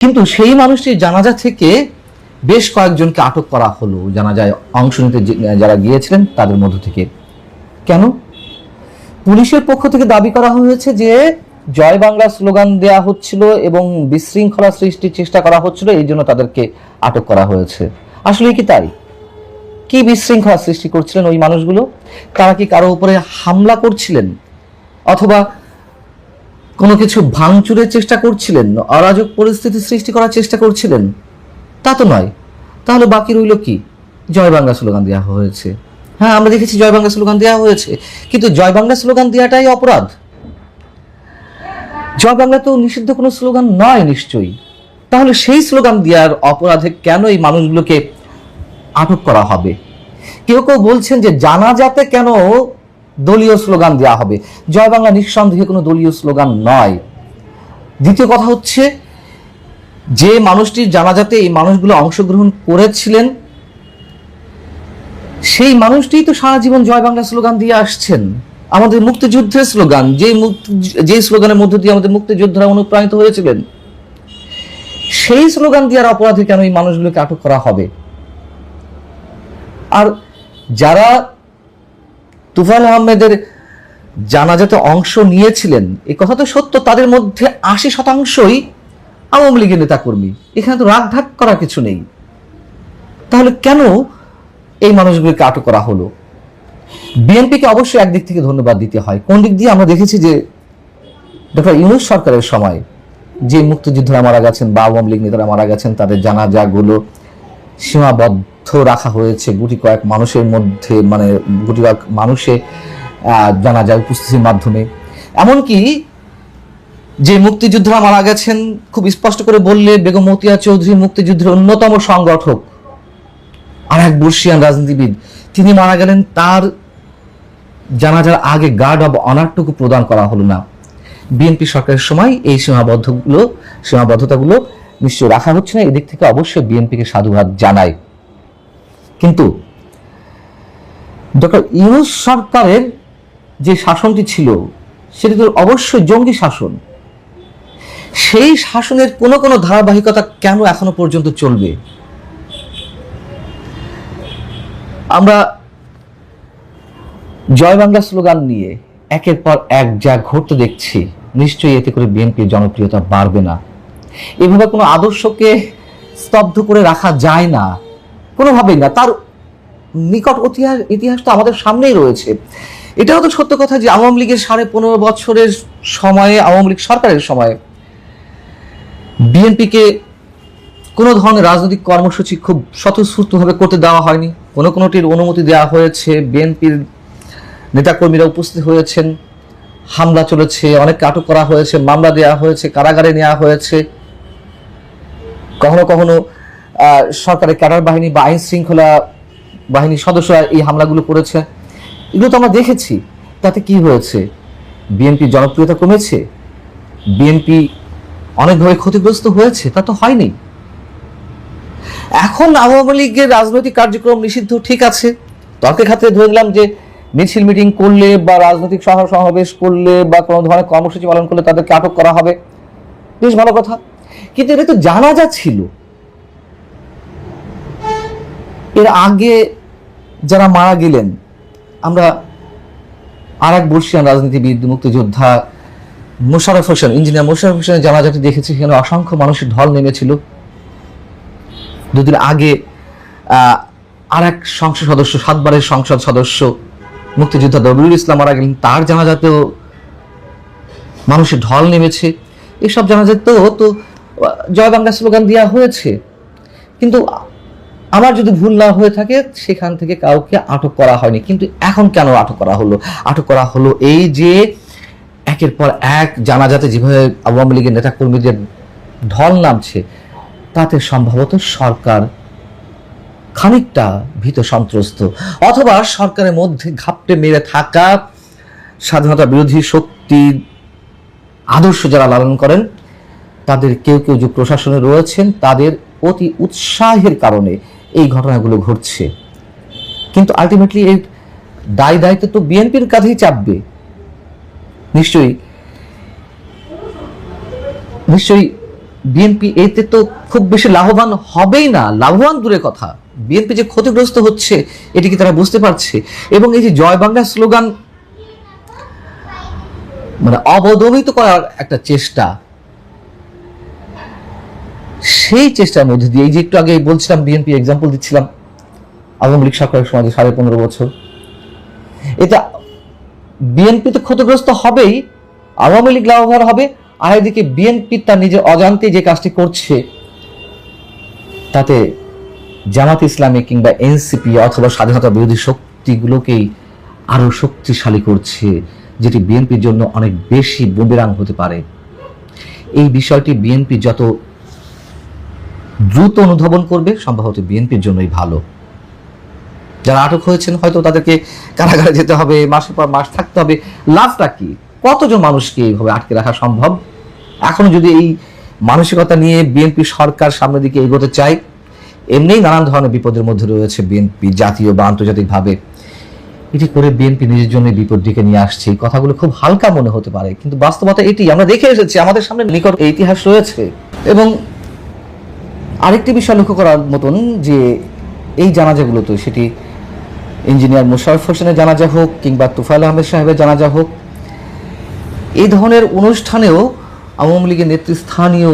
কিন্তু সেই মানুষটির জানাজা থেকে বেশ কয়েকজনকে আটক করা হলো জানাজায় অংশ নিতে যারা গিয়েছিলেন তাদের মধ্য থেকে। কেন? পুলিশের পক্ষ থেকে দাবি করা হয়েছে যে জয় বাংলা স্লোগান দেয়া হচ্ছিল এবং বিশৃঙ্খলা সৃষ্টির চেষ্টা করা হচ্ছিল, এই জন্য তাদেরকে আটক করা হয়েছে। আসলে কি তাই? কি বিশৃঙ্খলা সৃষ্টি করছিলেন ওই মানুষগুলো? তারা কি কারো উপরে হামলা করছিলেন অথবা কোনো কিছু ভাঙচুরের চেষ্টা করছিলেন, অরাজক পরিস্থিতি সৃষ্টি করার চেষ্টা করছিলেন? তা তো নয়। তাহলে বাকি রইল কি? জয় বাংলা স্লোগান দেওয়া হয়েছে। হ্যাঁ, আমরা দেখেছি জয় বাংলা স্লোগান দেওয়া হয়েছে, কিন্তু জয় বাংলা স্লোগান দেওয়াটাই অপরাধ। জয় বাংলা তো নিষিদ্ধ কোনো স্লোগান নয় নিশ্চয়ই। তাহলে সেই স্লোগান দেওয়ার অপরাধে কেন এই মানুষগুলোকে আটক করা হবে? কেউ কেউ বলছেন যে জানাজাতে কেন দলীয় স্লোগান দেওয়া হবে। জয় বাংলা নিঃসন্দেহে কোনো দলীয় স্লোগান নয়। দ্বিতীয় কথা হচ্ছে, যে মানুষটির জানাজাতে এই মানুষগুলো অংশগ্রহণ করেছিলেন সেই মানুষটিই তো সারা জীবন জয় বাংলা স্লোগান দিয়ে আসছেন। আমাদের মুক্তিযুদ্ধের স্লোগান, যে স্লোগানের মধ্য দিয়ে আমাদের মুক্তিযোদ্ধারা অনুপ্রাণিত হয়েছিলেন, সেই স্লোগান দেওয়ার অপরাধে কেন এই মানুষগুলোকে আটক করা হবে? আর যারা তুফাইল আহমেদের জানাজাতে অংশ নিয়েছিলেন, এই কথা তো সত্য, তাদের মধ্যে ৮০% আওয়ামী লীগের নেতাকর্মী। এখানে তো রাগ ঢাক করার কিছু নেই। তাহলে কেন এই মানুষগুলোকে আটক করা হলো? বিএনপিকে অবশ্যই একদিক থেকে ধন্যবাদ দিতে হয়। কোন দিক দিয়ে? আমরা দেখেছি যে ডক্টর ইউনূস সরকারের সময় যে মুক্তিযোদ্ধারা মারা গেছেন বা আওয়ামী লীগ নেতারা মারা গেছেন, তাদের জানাজাগুলো সীমাবদ্ধ রাখা হয়েছে গুটি কয়েক মানুষের মধ্যে, মানে গুটি কয়েক মানুষে জানাজা উপস্থিতির মাধ্যমে। এমনকি যে মুক্তিযোদ্ধারা মারা গেছেন, খুব স্পষ্ট করে বললে বেগম মতিয়া চৌধুরী মুক্তিযুদ্ধের অন্যতম সংগঠক, আর এক বর্ষিয়ান রাজনীতিবিদ, তিনি মারা গেলেন, তার জানাজার আগে গার্ড অব অনারটুকু প্রদান করা হলো না। বিএনপি সরকারের সময় এই সীমাবদ্ধতাগুলো নিশ্চয়ই রাখা হচ্ছে না। এদিক থেকে অবশ্যই বিএনপিকে সাধুবাদ জানাই। কিন্তু ডক্টর ইউনূস সরকারের যে শাসনটি ছিল সেটি তো অবশ্যই জঙ্গি শাসন। সেই শাসনের কোনো কোনো ধারাবাহিকতা কেন এখনো পর্যন্ত চলবে? আমরা জয় বাংলা স্লোগান নিয়ে একের পর এক যা ঘটতে দেখছি, নিশ্চয়ই এতে করে বিএনপির জনপ্রিয়তা বাড়বে না। এভাবে কোনো আদর্শকে স্তব্ধ করে রাখা যায় না, কোনোভাবেই না। তার নিকট ইতিহাস তো আমাদের সামনেই রয়েছে। এটাও তো সত্য কথা যে আওয়ামী লীগের 15.5 বছরের সময়ে, আওয়ামী লীগ সরকারের সময়ে বিএনপিকে কোনো ধরনের রাজনৈতিক কর্মসূচি খুব স্বতঃস্ফূর্তভাবে করতে দেওয়া হয়নি। কোনোটির অনুমতি দেওয়া হয়েছে, বিএনপির নেতাকর্মীরা উপস্থিত হয়েছেন, হামলা চলেছে, অনেককে আটক করা হয়েছে, মামলা দেওয়া হয়েছে, কারাগারে নেওয়া হয়েছে। কখনো কখনো সরকারের ক্যাডার বাহিনী বা আইন শৃঙ্খলা বাহিনীর সদস্যরা এই হামলাগুলো করেছে। এগুলো তো আমরা দেখেছি। তাতে কি হয়েছে? বিএনপির জনপ্রিয়তা কমেছে? বিএনপি অনেকভাবে ক্ষতিগ্রস্ত হয়েছে? তা তো হয়নি। এখন আওয়ামী লীগের রাজনৈতিক কার্যক্রম নিষিদ্ধ, ঠিক আছে। তর্কের খাতিরে ধরে নিলাম যে মিছিল মিটিং করলে বা রাজনৈতিক সমাবেশ করলে বা কোনো ধরনের কর্মসূচি পালন করলে তাদেরকে আটক করা হবে, বেশ ভালো কথা। কিন্তু এটা তো জানাজা ছিল। এর আগে যারা মারা গেলেন, আমরা আর এক বর্ষিয়ান রাজনীতিবিদ মুক্তিযোদ্ধা মোশাররফ হোসেন, ইঞ্জিনিয়ার মোশাররফ হোসেনের জানাজাটি দেখেছি। সেখানে অসংখ্য মানুষের ঢল নেমেছিল। দুদিন আগে আর এক সংসদ সদস্য, 7 বারের সংসদ সদস্য মুক্তিযোদ্ধা রবিউল ইসলাম মারা গেলেন, তার জানাজাতেও মানুষের ঢল নেমেছে। এসব জানাজাতেও তো জয় বাংলা স্লোগান দেওয়া হয়েছে। কিন্তু আমার যদি ভুল না হয়ে থাকে, সেখান থেকে কাউকে আটক করা হয়নি। কিন্তু এখন কেন আটক করা হলো? আটক করা হলো এই যে একের পর এক জানাজাতে যেভাবে আওয়ামী লীগের নেতাকর্মীদের ঢল নামছে, তাতে সম্ভবত সরকার খানিকটা ভীত সন্ত্রস্ত, অথবা সরকারের মধ্যে ঘাপটে মেরে থাকা স্বাধীনতা বিরোধী শক্তির আদর্শ যারা লালন করেন, তাদের কেউ কেউ যে প্রশাসনে রয়েছেন, তাদের অতি উৎসাহের কারণে এই ঘটনাগুলো ঘটছে। কিন্তু আলটিমেটলি এই দায়িত্ব তো বিএনপির কাঁধেই চাপবে। নিশ্চয়ই বিএনপি এতে তো খুব বেশি লাভবান হবেই না, লাভবান দূরের কথা, বিএনপি যে ক্ষতিগ্রস্ত হচ্ছে এটি কি তারা বুঝতে পারছে? এবং এই যে জয় বাংলা স্লোগান মানে অবদমিত করার একটা চেষ্টা, সেই চেষ্টার মধ্যে দিয়ে এই যে একটু আগে বলছিলাম বিএনপি এক্সাম্পল দিচ্ছিলাম, আওয়ামী লীগ সরকারের সময় 15.5 বছর, এটা বিএনপি তো ক্ষতিগ্রস্ত হবেই, আওয়ামী লীগ লাভবান হবে, আর এদিকে বিএনপি তার নিজের অজান্তে যে কাজটি করছে তাতে জামাত ইসলামী কিংবা এনসিপি অথবা স্বাধীনতা বিরোধী শক্তিগুলোকেই আরো শক্তিশালী করছে, যেটি বিএনপির জন্য অনেক বেশি বুমেরাং হতে পারে। এই বিষয়টি বিএনপি যত দ্রুত অনুধাবন করবে সম্ভবত বিএনপির জন্যই ভালো। যারা আটক হয়েছেন হয়তো তাদেরকে কারাগারে যেতে হবে, মাসের পর মাস থাকতে হবে, লাভটা কি? কতজন মানুষকে এইভাবে আটকে রাখা সম্ভব? এখনো যদি এই মানসিকতা নিয়ে বিএনপি সরকার সামনের দিকে এগোতে চায়, এমনিই নানান ধরনের বিপদের মধ্যে রয়েছে বিএনপি জাতীয় বা আন্তর্জাতিকভাবে, এটি করে বিএনপি নিজের জন্য বিপদ দিকে নিয়ে আসছে। এই কথাগুলো খুব হালকা মনে হতে পারে, কিন্তু বাস্তবতা এটি, আমরা দেখে এসেছি, আমাদের সামনে নিকট এই ইতিহাস রয়েছে। এবং আরেকটি বিষয় লক্ষ্য করার মতন যে এই জানাজাগুলো তো সেটি ইঞ্জিনিয়ার মোশাররফ হোসেনের জানাজা হোক কিংবা তোফায়েল আহমেদ সাহেবের জানাজা হোক, এই ধরনের অনুষ্ঠানেও আওয়ামী লীগের নেতৃস্থানীয়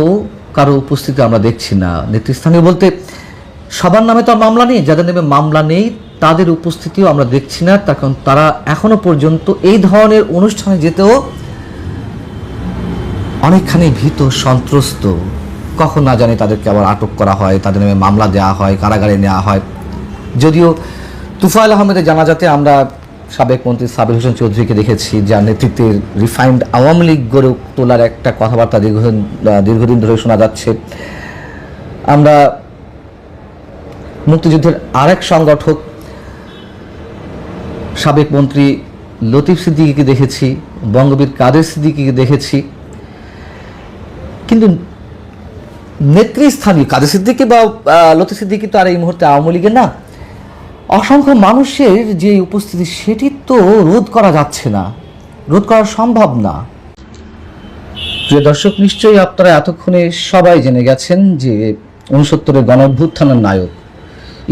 কারো উপস্থিতি আমরা দেখছি না। নেতৃস্থানীয় বলতে সবার নামে তো মামলা নেই, যাদের নামে মামলা নেই তাদের উপস্থিতিও আমরা দেখছি না, তার কারণ তারা এখনো পর্যন্ত এই ধরনের অনুষ্ঠানে যেতেও অনেকখানি ভীত সন্ত্রস্ত। কখন না জানি তাদেরকে আবার আটক করা হয়, তাদের নামে মামলা দেওয়া হয়, কারাগারে নেওয়া হয়। যদিও তোফায়েল আহমেদের জানাজাতে আমরা সাবেক মন্ত্রী সাবির হোসেন চৌধুরীকে দেখেছি, যার নেতৃত্বে রিফাইন্ড আওয়ামী লীগ গড়ে তোলার একটা কথাবার্তা দীর্ঘদিন ধরে শোনা যাচ্ছে। আমরা মুক্তিযুদ্ধের আরেক সংগঠক সাবেক মন্ত্রী লতিফ সিদ্দিকীকে দেখেছি, বঙ্গবীর কাদের সিদ্দিকীকে দেখেছি, কিন্তু নেতৃস্থানীয় কাদের সিদ্দিকী বা লতিফ সিদ্দিকী তো আর এই মুহূর্তে আওয়ামী লীগের না। অসংখ্য মানুষের যে উপস্থিতি সেটি তো রোধ করা যাচ্ছে না, রোধ করা সম্ভব না। প্রিয় দর্শক, নিশ্চয়ই আপনারা এতক্ষণে সবাই জেনে গেছেন যে 69-এর গণঅভ্যুত্থানের নায়ক,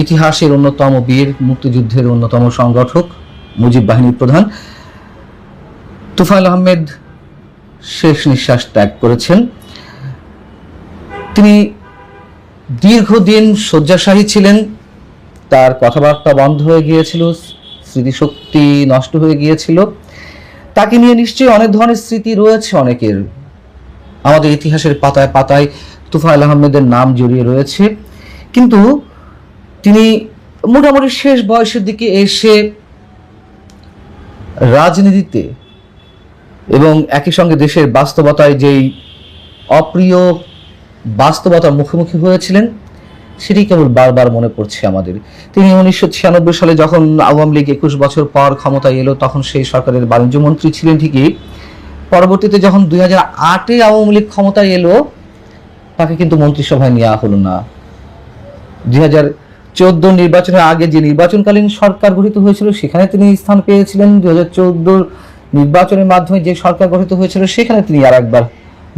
ইতিহাসের অন্যতম বীর, মুক্তিযুদ্ধের অন্যতম সংগঠক, মুজিব বাহিনীর প্রধান তোফায়েল আহমেদ শেষ নিঃশ্বাস ত্যাগ করেছেন। তিনি দীর্ঘদিন শয্যাশায়ী ছিলেন, তার কথাবার্তা বন্ধ হয়ে গিয়েছিল, স্মৃতিশক্তি নষ্ট হয়ে গিয়েছিল। তাকে নিয়ে নিশ্চয়ই অনেক ধরনের স্মৃতি রয়েছে অনেকের, আমাদের ইতিহাসের পাতায় পাতায় তোফায়েল আহমেদের নাম জড়িয়ে রয়েছে। কিন্তু তিনি মোটামুটি শেষ বয়সের দিকে এসে রাজনীতিতে এবং একই সঙ্গে দেশের বাস্তবতায় যেই অপ্রিয় বাস্তবতার মুখোমুখি হয়েছিলেন সেটি কেবল বারবার মনে পড়ছে আমাদের। তিনি 1996 সালে যখন আওয়ামী লীগ 21 বছর পর ক্ষমতায় এলো, তখন সেই সরকারের বাণিজ্য মন্ত্রী ছিলেন ঠিকই। পরবর্তীতে যখন 2008-এ আওয়ামী লীগ ক্ষমতায় এলো, তাকে কিন্তু মন্ত্রিসভায় নেওয়া হলো না। 2014 নির্বাচনের আগে যে নির্বাচনকালীন সরকার গঠিত হয়েছিল সেখানে তিনি স্থান পেয়েছিলেন। 2014 নির্বাচনের মাধ্যমে যে সরকার গঠিত হয়েছিল সেখানে তিনি আর একবার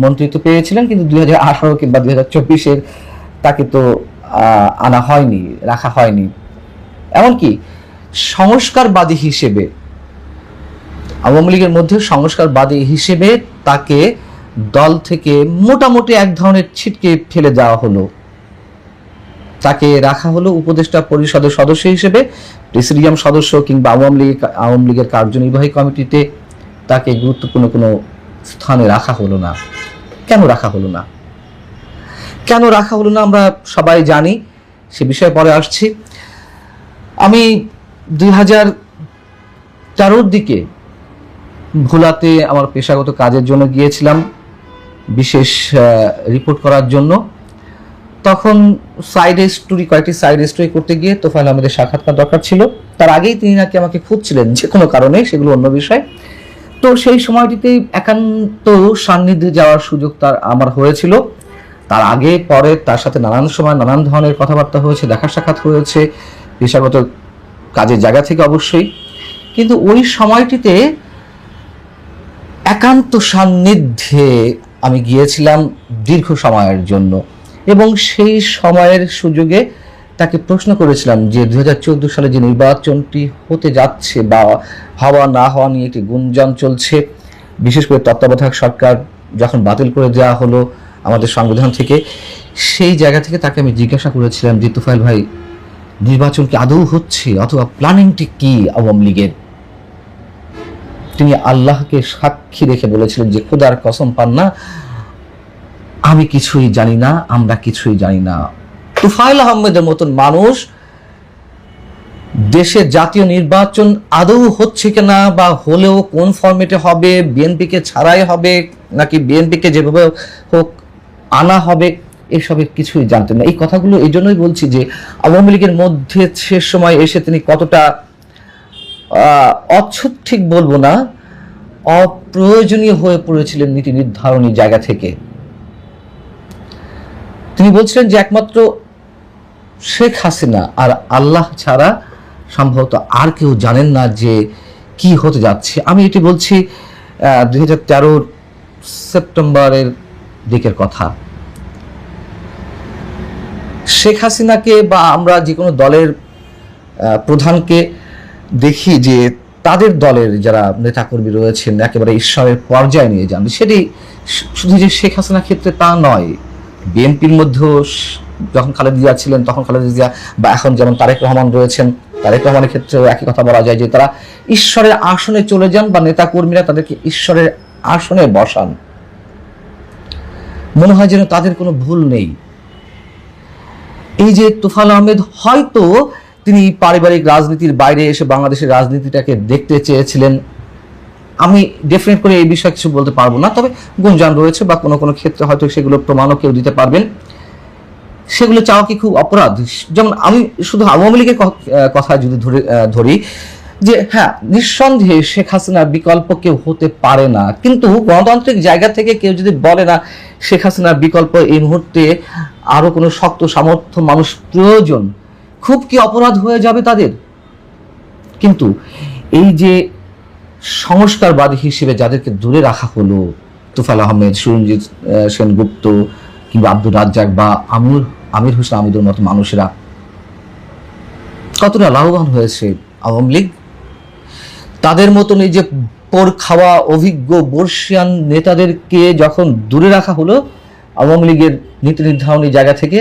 মন্ত্রিত্ব পেয়েছিলেন, কিন্তু 2018 কিংবা 2024-এর তাকে তো আনা হয়নি, রাখা হয়নি। এমনকি সংস্কারবাদী হিসেবে, আওয়ামী লীগের মধ্যে সংস্কারবাদী হিসেবে তাকে দল থেকে মোটামুটি এক ধরনের ছিটকে ফেলে দেওয়া হলো। তাকে রাখা হলো উপদেষ্টা পরিষদের সদস্য হিসেবে, প্রেসিডিয়াম সদস্য কিংবা আওয়ামী লীগের কার্যনির্বাহী কমিটিতে তাকে গুরুত্বপূর্ণ কোনো স্থানে রাখা হলো না। কেন রাখা হলো না? কেন রাখা হলো না আমরা সবাই জানি, সে বিষয়ে পরে আসছি। আমি 2013-র দিকে ভোলাতে আমার পেশাগত কাজের জন্য গিয়েছিলাম, বিশেষ রিপোর্ট করার জন্য। তখন কয়েকটি সাইড স্টোরি করতে গিয়ে তোফায়েল আহমেদের সাক্ষাৎকার দরকার ছিল। তার আগেই তিনি নাকি আমাকে খুঁজছিলেন যে কোনো কারণে, সেগুলো অন্য বিষয়। তো সেই সময়টিতেই একান্ত সান্নিধ্যে যাওয়ার সুযোগ আমার হয়েছিল। তার আগে পরে তার সাথে নানান সময় নানান ধরনের কথাবার্তা হয়েছে, দেখা সাক্ষাৎ হয়েছে পেশাগত কাজের জায়গা থেকে অবশ্যই। কিন্তু ওই সময়টিতে একান্ত সান্নিধ্যে আমি গিয়েছিলাম দীর্ঘ সময়ের জন্য, এবং সেই সময়ের সুযোগে তাকে প্রশ্ন করেছিলাম যে 2014 সালে যে নির্বাচনটি হতে যাচ্ছে বা হওয়া না হওয়া নিয়ে একটি গুঞ্জন চলছে, বিশেষ করে তত্ত্বাবধায়ক সরকার যখন বাতিল করে দেওয়া হলো আমাদের সংবিধান থেকে, সেই জায়গা থেকে তাকে আমি জিজ্ঞাসা করেছিলাম যে তুফাইল ভাই, নির্বাচন কি আদৌ হচ্ছে অথবা প্ল্যানিংটি কি আওয়ামী লীগের? তিনি আল্লাহকে সাক্ষী রেখে বলেছিলেন যে খোদার কসম পান না, আমি কিছুই জানি না, আমরা কিছুই জানি না। তুফাইল আহমেদের মতন মানুষ দেশে জাতীয় নির্বাচন আদৌ হচ্ছে কিনা বা হলেও কোন ফরম্যাটে হবে, বিএনপিকে ছাড়াই হবে নাকি বিএনপিকে যেভাবে হোক আনা হবে, এসবের কিছুই জানতেন না। এই কথাগুলো এই জন্যই বলছি যে আওয়ামী লীগের মধ্যে শেষ সময় এসে তিনি কতটা অচ্ছুত ঠিক বলবো না, অপ্রয়োজনীয় হয়ে পড়েছিলেন নীতি নির্ধারণী জায়গা থেকে। তিনি বলছিলেন যে একমাত্র শেখ হাসিনা আর আল্লাহ ছাড়া সম্ভবত আর কেউ জানেন না যে কি হতে যাচ্ছে। আমি এটি বলছি 2013 সেপ্টেম্বরের দিকের কথা। শেখ হাসিনাকে বা আমরা যে কোনো দলের প্রধানকে দেখি যে তাদের দলের যারা নেতাকর্মী রয়েছেন একেবারে ঈশ্বরের পর্যায়ে নিয়ে যান। সেটি শুধু যে শেখ হাসিনার ক্ষেত্রে তা নয়, বিএনপির মধ্যেও যখন খালেদা জিয়া ছিলেন তখন খালেদা জিয়া, বা এখন যেমন তারেক রহমান রয়েছেন, তারেক রহমানের ক্ষেত্রেও একই কথা বলা যায় যে তারা ঈশ্বরের আসনে চলে যান বা নেতাকর্মীরা তাদেরকে ঈশ্বরের আসনে বসান। মনে হয় যেন তাদের কোনো ভুল নেই। এই যে তোফায়েল আহমেদ হয়তো তিনি পারিবারিক রাজনীতির বাইরে এসে বাংলাদেশের রাজনীতিটাকে দেখতে চেয়েছিলেন, আমি ডেফিনেট করে এই বিষয়ে কিছু বলতে পারবো না, তবে গুঞ্জন রয়েছে বা কোনো কোনো ক্ষেত্রে হয়তো সেগুলো প্রমাণও কেউ দিতে পারবেন। সেগুলো চাওয়া কি খুব অপরাধ? যেমন আমি শুধু আওয়ামী লীগের কথা যদি ধরি যে হ্যাঁ, নিঃসন্দেহে শেখ হাসিনার বিকল্প কেউ হতে পারে না, কিন্তু গণতান্ত্রিক জায়গা থেকে কেউ যদি বলে না শেখ হাসিনার বিকল্প এই মুহূর্তে আরো কোনো শক্ত সামর্থ্য মানুষ প্রয়োজন, খুব কি অপরাধ হয়ে যাবে তাদের? কিন্তু এই যে সংস্কারবাদী হিসেবে যাদেরকে দূরে রাখা হলো, তোফায়েল আহমেদ, সুরঞ্জিত সেনগুপ্ত কিংবা আব্দুর রাজ্জাক বা আমির হোসেন আমিদের মতো মানুষেরা, কতটা লাভবান হয়েছে আওয়ামী লীগ? তাদের মতন এই যে পোর খাওয়া অভিজ্ঞ বর্ষিয়ান নেতাদেরকে যখন দূরে রাখা হলো আওয়ামী লীগের নীতি নির্ধারণী জায়গা থেকে,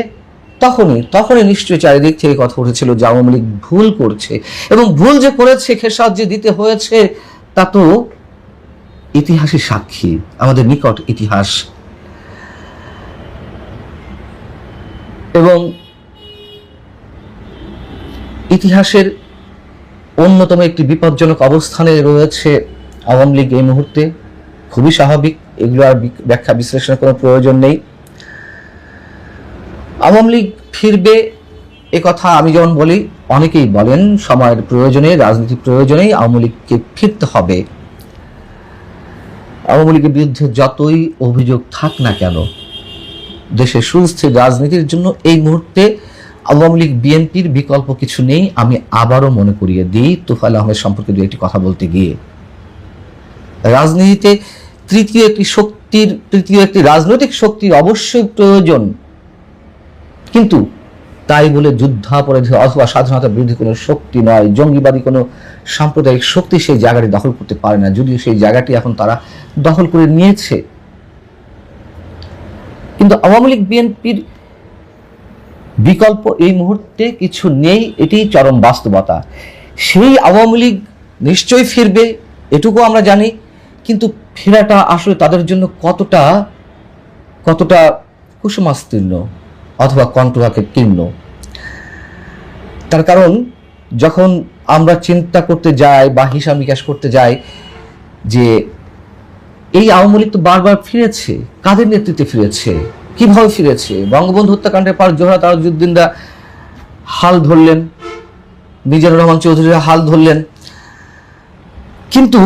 তখনই নিশ্চয়ই চারিদিক থেকে কথা উঠেছিল যে আওয়ামী লীগ ভুল করছে, এবং ভুল যে করেছে খেসারত যে দিতে হয়েছে তা তো ইতিহাসের সাক্ষী, আমাদের নিকট ইতিহাস। এবং ইতিহাসের অন্যতম একটি বিপজ্জনক অবস্থানে রয়েছে আওয়ামী লীগ এই মুহূর্তে, খুবই স্বাভাবিক, এগুলো আর ব্যাখ্যা বিশ্লেষণের কোনো প্রয়োজন নেই। আওয়ামী লীগ ফিরবে এ কথা আমি যেমন বলি, অনেকেই বলেন সময়ের প্রয়োজনে, রাজনীতির প্রয়োজনেই আওয়ামী লীগকে ফিরতে হবে। আওয়ামী লীগের বিরুদ্ধে যতই অভিযোগ থাক না কেন, দেশের সুস্থির রাজনীতির জন্য এই মুহূর্তে আওয়ামী লীগ বিএনপির বিকল্প কিছু নেই। আমি আবারও মনে করিয়ে দিই তোফায়েল আহমেদ সম্পর্কে দু একটি কথা বলতে গিয়ে, রাজনীতিতে তৃতীয় একটি রাজনৈতিক শক্তির অবশ্যই প্রয়োজন, কিন্তু তাই বলে যুদ্ধাপরাধী অথবা স্বাধীনতার বিরোধী কোনো শক্তি নয়, জঙ্গিবাদী কোনো সাম্প্রদায়িক শক্তি সেই জায়গাটি দখল করতে পারে না, যদিও সেই জায়গাটি এখন তারা দখল করে নিয়েছে। কিন্তু আওয়ামী লীগ বিএনপির বিকল্প এই মুহূর্তে কিছু নেই, এটি চরম বাস্তবতা। সেই আওয়ামী লীগ নিশ্চয়ই ফিরবে, এটুকু আমরা জানি, কিন্তু ফেরাটা আসলে তাদের জন্য কতটা কুসুমাস্তীর্ণ অথবা কণ্ঠকে কীর্ণ। তার কারণ যখন আমরা চিন্তা করতে যাই বা হিসাব নিকাশ করতে যাই যে এই আওয়ামী লীগ তো বারবার ফিরেছে, কাদের নেতৃত্বে ফিরেছে, কিভাবে ফিরেছে? বঙ্গবন্ধু হত্যাকাণ্ডের পর জোহরা তাজউদ্দিনরা হাল ধরলেন, মিজানুর রহমান চৌধুরীরা হাল ধরলেন, কিন্তু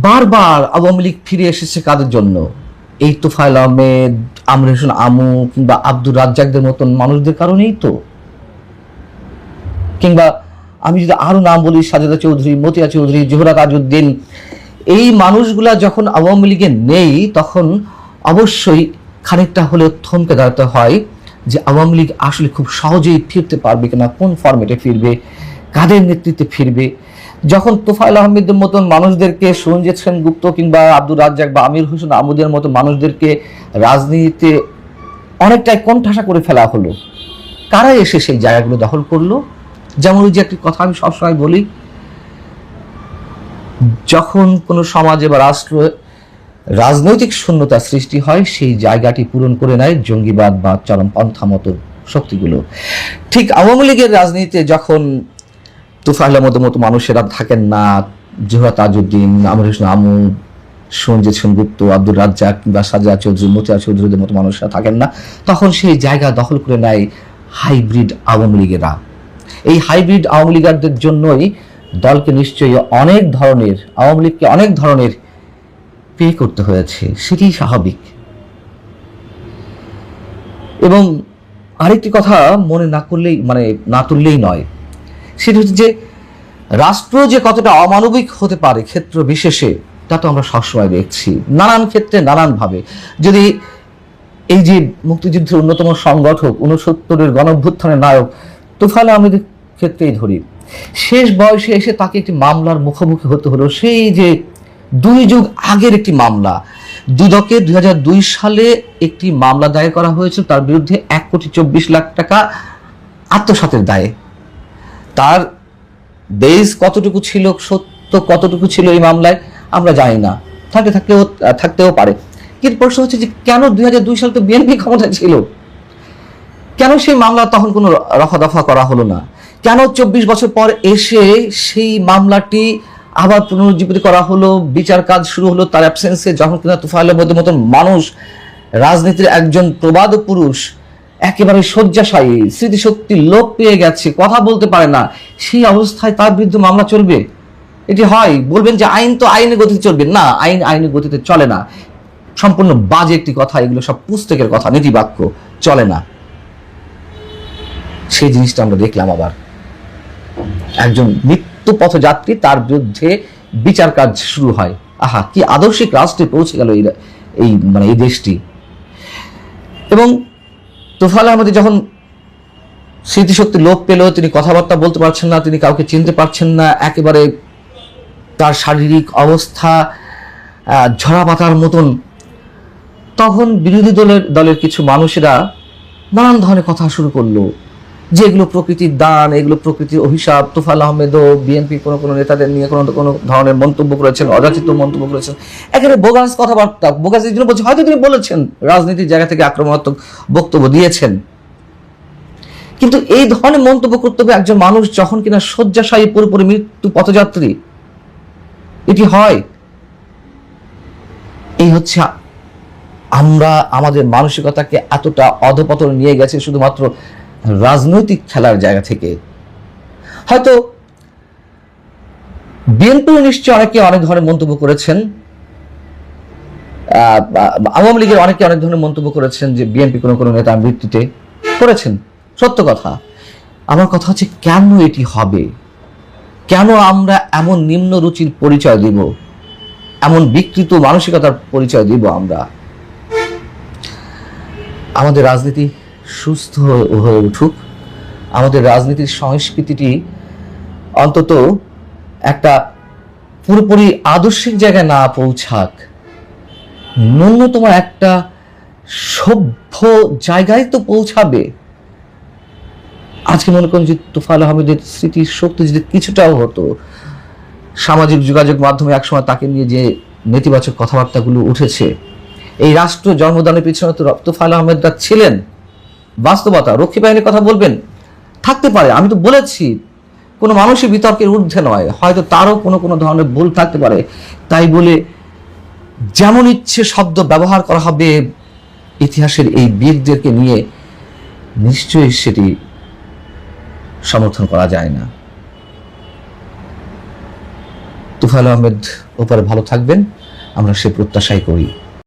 বারবার আওয়ামী লীগ ফিরে এসেছে কাদের জন্য? এই তোফায়েল আহমেদ, আমির হোসেন আমু কিংবা আব্দুর রাজ্জাকদের মতন মানুষদের কারণেই তো। কিংবা আমি যদি আরো নাম বলি, সাজেদা চৌধুরী, মতিয়া চৌধুরী, জোহরা তাজউদ্দিন, এই মানুষগুলা যখন আওয়ামী লীগে নেই তখন অবশ্যই খানিকটা হলেও থমকে দাঁড়াতে হয় যে আওয়ামী লীগ আসলে খুব সহজেই ফিরতে পারবে কিনা, কোন ফরম্যাটে ফিরবে, কাদের নেতৃত্বে ফিরবে। যখন তোফায়েল আহমেদের মতন মানুষদেরকে, সঞ্জিত সেনগুপ্ত কিংবা আব্দুর রাজ্জাক বা আমির হোসেন আমুদের মতো মানুষদেরকে রাজনীতিতে অনেকটাই কোণঠাসা করে ফেলা হলো, কারা এসে সেই জায়গাগুলো দখল করলো? যেমন ওই যে একটি কথা আমি সবসময় বলি, যখন কোনো সমাজে বা রাষ্ট্র রাজনৈতিক শূন্যতা সৃষ্টি হয়, সেই জায়গাটি পূরণ করে নেয় জঙ্গিবাদ বা চরমপন্থা মতো শক্তিগুলো। ঠিক আওয়ামী লীগের রাজনীতিতে যখন তোফায়েল আহমেদের মতো মানুষেরা থাকেন না, জোহরা তাজউদ্দিন, আমির হোসেন আমু, সঞ্জিত সেনগুপ্ত, আব্দুর রাজ্জাক কিংবা সাজা চৌধুরী, মতিয়া চৌধুরীদের মতো মানুষরা থাকেন না, তখন সেই জায়গা দখল করে নেয় হাইব্রিড আওয়ামী লীগেরা। এই হাইব্রিড আওয়ামী লীগারদের জন্যই দলকে নিশ্চয়ই অনেক ধরনের, আওয়ামী লীগকে অনেক ধরনের পে করতে হয়েছে, সেটি স্বাভাবিক। এবং আরেকটি কথা মনে না করলেই, মানে না তুললেই নয়, সেটা হচ্ছে যে রাষ্ট্র যে কতটা অমানবিক হতে পারে ক্ষেত্র বিশেষে, তা তো আমরা সবসময় দেখছি, নানান ক্ষেত্রে নানানভাবে। যদি এই যে মুক্তিযুদ্ধের অন্যতম সংগঠক, 69-এর গণঅভ্যুত্থানের নায়ক তোফায়েল আহমেদের ক্ষেত্রেই ধরি, শেষ বয়সে এসে তাকে একটি মামলার মুখোমুখি হতে হলো। সেই যে 2 যুগ আগের একটি মামলা, দুদকে 2002 সালে একটি মামলা দায়ের করা হয়েছিল তার বিরুদ্ধে 1,24,00,000 টাকা আত্মসাতের দায়ে। তার বেস কতটুকু ছিল, সত্য কতটুকু ছিল এই মামলায় আমরা জানি না, থাকতেও পারে। কিন্তু প্রশ্ন হচ্ছে যে কেন 2002 সালে তো বিএনপি ক্ষমতায় ছিল, কেন সেই মামলা তখন কোনো রফাদফা করা হলো না? কেন 24 বছর পর এসে সেই মামলাটি আবার পুনরুজ্জীবিত করা হলো, বিচার কাজ শুরু হলো তার অ্যাবসেন্সে, যখন কিনা তোফায়েল আহমেদের মতন মানুষ, রাজনীতির একজন প্রবাদ পুরুষ, একেবারে শয্যাশায়ী, স্মৃতিশক্তি লোপ পেয়ে গেছে, কথা বলতে পারে না, সেই অবস্থায় তার বিরুদ্ধে মামলা চলবে? এটি হয়? বলবেন যে আইন তো আইনের গতিতে চলবে, না, আইন আইনের গতিতে চলে না, সম্পূর্ণ বাজে একটি কথা, এগুলো সব পুস্তকের কথা, নীতিবাক্য, চলে না। সেই জিনিসটা আমরা দেখলাম আবার, একজন মৃত্যু পথযাত্রী, তার বিরুদ্ধে বিচার কাজ শুরু হয়। আহা, কি আদর্শিক রাষ্ট্রে পৌঁছে গেল এই দেশটি। এবং তোফায়েল আহমেদ যখন স্মৃতিশক্তি লোপ পেল, তিনি কথাবার্তা বলতে পারছেন না, তিনি কাউকে চিনতে পারছেন না, একেবারে তার শারীরিক অবস্থা ঝরা পাতার মতন, তখন বিরোধী দলের কিছু মানুষেরা নানান ধরনের কথা শুরু করলো যে এগুলো প্রকৃতির দান, এগুলো প্রকৃতির অভিশাপ। তোফায়েল আহমেদও বিএনপি কোনো নেতাদের নিয়ে কোনো ধরনের মন্তব্য করেছেন, অযাচিত মন্তব্য করেছেন, একেবারে বোগাস কথাবার্তা। বোগাস এই জন্য বলছে, হয়তো তিনি বলেছেন, রাজনীতির জায়গা থেকে আক্রমণাত্মক বক্তব্য দিয়েছেন, কিন্তু এই ধরনের মন্তব্য করতে হবে একজন মানুষ যখন কিনা শয্যাশায়ী, পুরোপুরি মৃত্যু পথযাত্রী। এটি হয়? এই হচ্ছে আমরা আমাদের মানসিকতাকে এতটা অধপতন নিয়ে গেছে শুধুমাত্র রাজনৈতিক খেলার জায়গা থেকে। হয়তো বিএনপি নিশ্চয়ই অনেকে অনেক ধরনের মন্তব্য করেছেন, আওয়ামী লীগের অনেকে অনেক ধরনের মন্তব্য করেছেন যে বিএনপি কোনো নেতা মৃত্যুতে করেছেন, সত্য কথা। আমার কথা হচ্ছে কেন এটি হবে? কেন আমরা এমন নিম্ন রুচির পরিচয় দিব, এমন বিকৃত মানসিকতার পরিচয় দিব? আমরা আমাদের রাজনীতি সুস্থ হয়ে উঠুক, আমাদের রাজনীতির সংস্কৃতিটি অন্তত একটা পুরোপুরি আদর্শিক জায়গায় না পৌঁছাক, ন্যূনতম একটা সভ্য জায়গায় তো পৌঁছাবে। আজকে মনে করুন যে তোফায়েল আহমেদের স্মৃতির শক্তি যদি কিছুটাও হতো, সামাজিক যোগাযোগ মাধ্যমে একসময় তাকে নিয়ে যে নেতিবাচক কথাবার্তাগুলো উঠেছে, এই রাষ্ট্র জন্মদানের পিছনে তো তোফায়েল আহমেদরা ছিলেন। বাস্তবতা, রক্ষী বাহিনীর কথা বলবেন, থাকতে পারে, আমি তো বলেছি কোনো মানুষই বিতর্কের ঊর্ধ্বে নয়, হয়তো তারও কোনো ধরনের ভুল থাকতে পারে, তাই বলে যেমন ইচ্ছে শব্দ ব্যবহার করা হবে ইতিহাসের এই বীরদেরকে নিয়ে, নিশ্চয়ই সেটি সমর্থন করা যায় না। তোফায়েল আহমেদ ওপারে ভালো থাকবেন, আমরা সে প্রত্যাশাই করি।